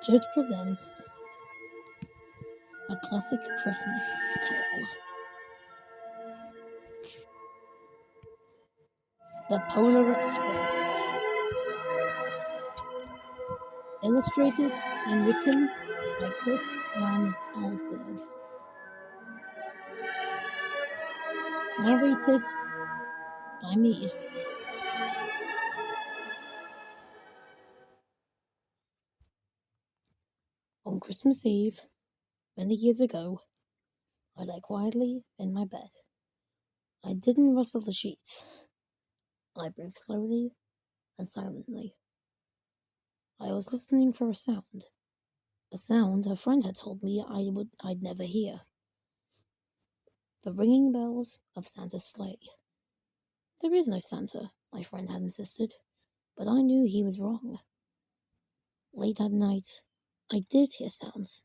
Judd presents a classic Christmas tale. The Polar Express. Illustrated and written by Chris Van Allsburg. Narrated by me. On Christmas Eve, many years ago, I lay quietly in my bed. I didn't rustle the sheets. I breathed slowly and silently. I was listening for a sound a friend had told me I'd never hear. The ringing bells of Santa's sleigh. There is no Santa, my friend had insisted, but I knew he was wrong. Late at night, I did hear sounds,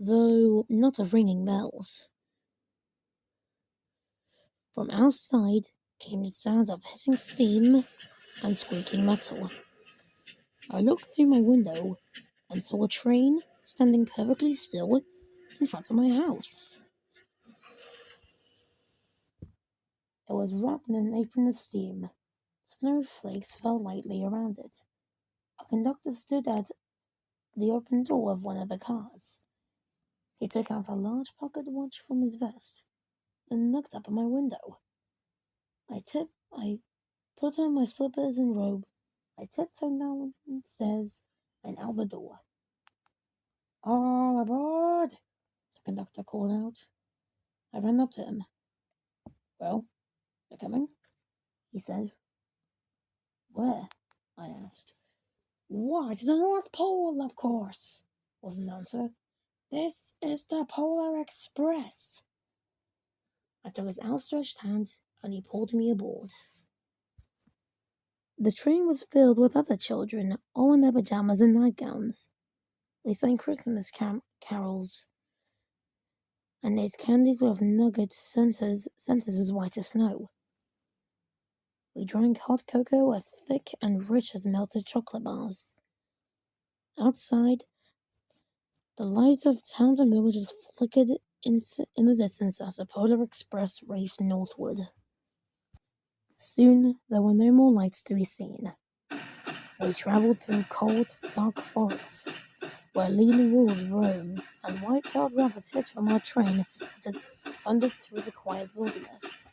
though not of ringing bells. From outside came the sounds of hissing steam and squeaking metal. I looked through my window and saw a train standing perfectly still in front of my house. It was wrapped in an apron of steam. Snowflakes fell lightly around it. A conductor stood at the open door of one of the cars. He took out a large pocket watch from his vest, then looked up at my window. I put on my slippers and robe. I tiptoed downstairs and out the door. "All aboard!" the conductor called out. I ran up to him. "Well, you're coming?" he said. "Where?" I asked. "Why, to the North Pole, of course," was his answer. "This is the Polar Express." I took his outstretched hand and he pulled me aboard. The train was filled with other children, all in their pajamas and nightgowns. We sang Christmas carols and ate candies with nugget centers as white as snow. We drank hot cocoa as thick and rich as melted chocolate bars. Outside, the lights of towns and villages flickered in the distance as the Polar Express raced northward. Soon there were no more lights to be seen. We travelled through cold, dark forests, where lean wolves roamed and white-tailed rabbits hid from our train as it thundered through the quiet wilderness.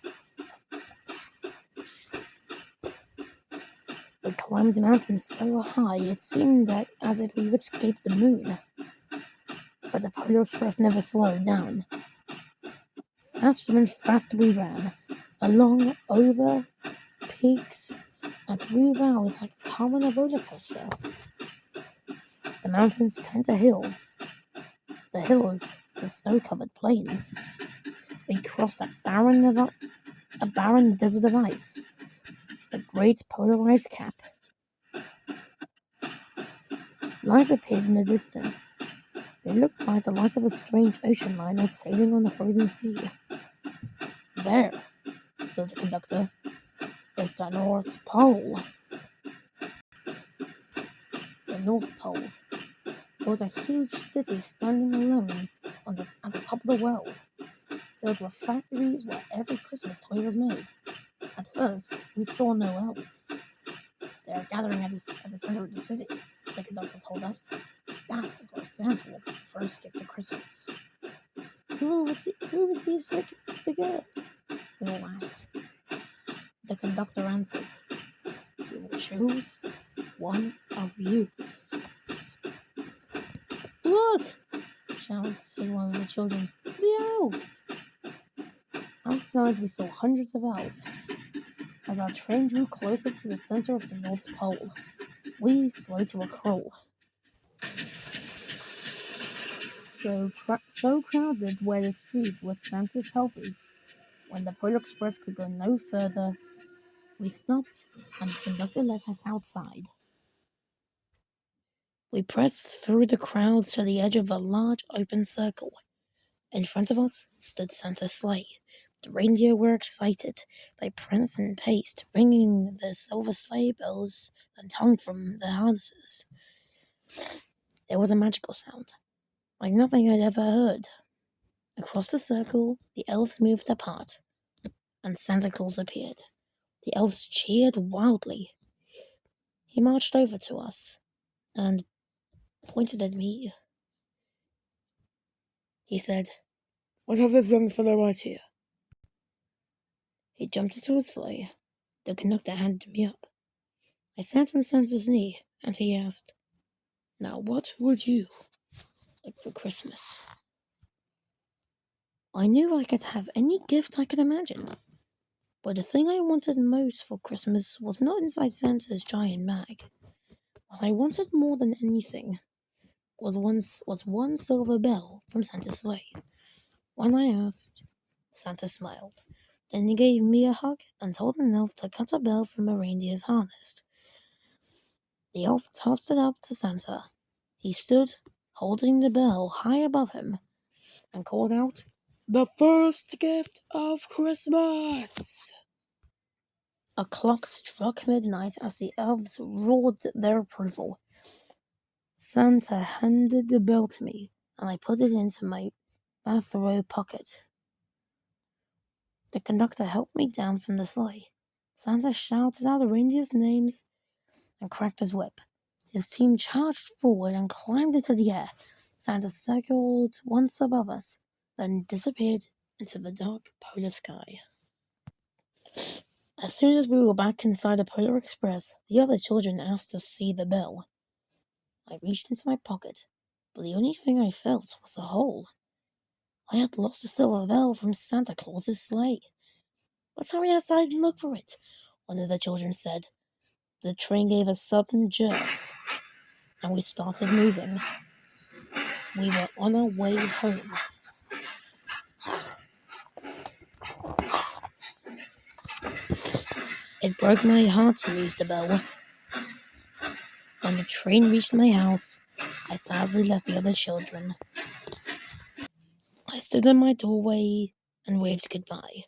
We climbed mountains so high it seemed as if we would escape the moon. But the Polar Express never slowed down. Faster and faster we ran, along, over, peaks, and through valleys like a car on a roller coaster. The mountains turned to hills, the hills to snow-covered plains. We crossed a barren desert of ice, the Great Polar Ice Cap. Lights appeared in the distance. They looked like the lights of a strange ocean liner sailing on the frozen sea. "There," said the conductor, "is the North Pole." The North Pole. It was a huge city standing alone at the top of the world, filled with factories where every Christmas toy was made. At first, we saw no elves. "They are gathering at the center of the city," the conductor told us. "That is where Santa will get the first gift of Christmas." Who receives the gift?" we all asked. The conductor answered, "He will choose one of you." "Look!" shouted one of the children. "The elves!" Outside, we saw hundreds of elves. As our train drew closer to the center of the North Pole, we slowed to a crawl. So crowded were the streets with Santa's helpers. When the Polar Express could go no further, we stopped and the conductor let us outside. We pressed through the crowds to the edge of a large open circle. In front of us stood Santa's sleigh. The reindeer were excited. They pranced and paced, ringing their silver sleigh bells that hung from their harnesses. It was a magical sound, like nothing I'd ever heard. Across the circle, the elves moved apart, and Santa Claus appeared. The elves cheered wildly. He marched over to us and pointed at me. He said, "What of this young fellow right here?" He jumped into his sleigh. The conductor handed me up. I sat on Santa's knee, and he asked, "Now what would you like for Christmas?" I knew I could have any gift I could imagine, but the thing I wanted most for Christmas was not inside Santa's giant bag. What I wanted more than anything was one silver bell from Santa's sleigh. When I asked, Santa smiled. Then he gave me a hug and told an elf to cut a bell from a reindeer's harness. The elf tossed it up to Santa. He stood, holding the bell high above him, and called out, "The first gift of Christmas!" A clock struck midnight as the elves roared their approval. Santa handed the bell to me, and I put it into my bathrobe pocket. The conductor helped me down from the sleigh. Santa shouted out the reindeers' names and cracked his whip. His team charged forward and climbed into the air. Santa circled once above us, then disappeared into the dark polar sky. As soon as we were back inside the Polar Express, the other children asked to see the bell. I reached into my pocket, but the only thing I felt was a hole. I had lost the silver bell from Santa Claus's sleigh. "Let's hurry outside and look for it," one of the children said. The train gave a sudden jerk, and we started moving. We were on our way home. It broke my heart to lose the bell. When the train reached my house, I sadly left the other children. I stood in my doorway and waved goodbye.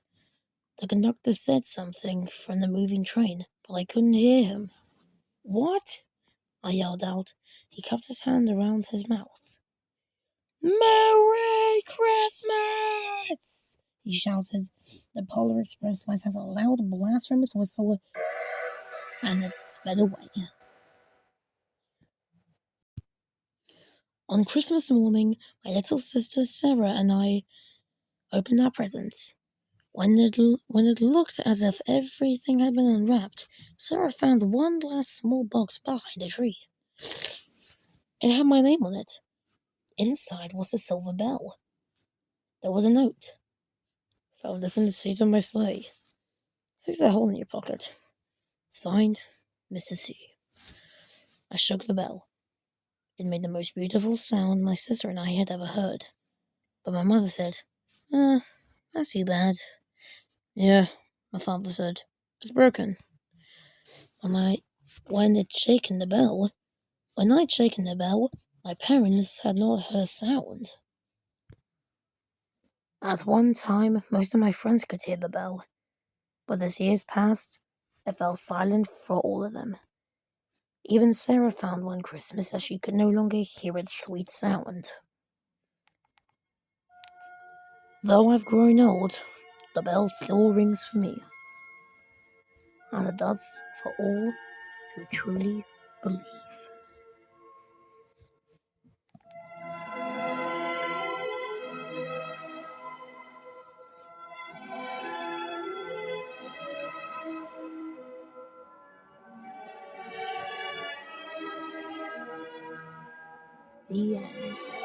The conductor said something from the moving train, but I couldn't hear him. "What?" I yelled out. He cupped his hand around his mouth. "Merry Christmas!" he shouted. The Polar Express let out a loud, blasphemous whistle, and it sped away. On Christmas morning, my little sister Sarah and I opened our presents. When it looked as if everything had been unwrapped, Sarah found one last small box behind a tree. It had my name on it. Inside was a silver bell. There was a note. "Found this in the seat of my sleigh. Fix that hole in your pocket. Signed, Mr. C." I shook the bell. It made the most beautiful sound my sister and I had ever heard. But my mother said, "That's too bad." "Yeah," my father said, "it's broken." When I'd shaken the bell, my parents had not heard a sound. At one time, most of my friends could hear the bell, but as years passed, it fell silent for all of them. Even Sarah found one Christmas that she could no longer hear its sweet sound. Though I've grown old, the bell still rings for me, as it does for all who truly believe. The end.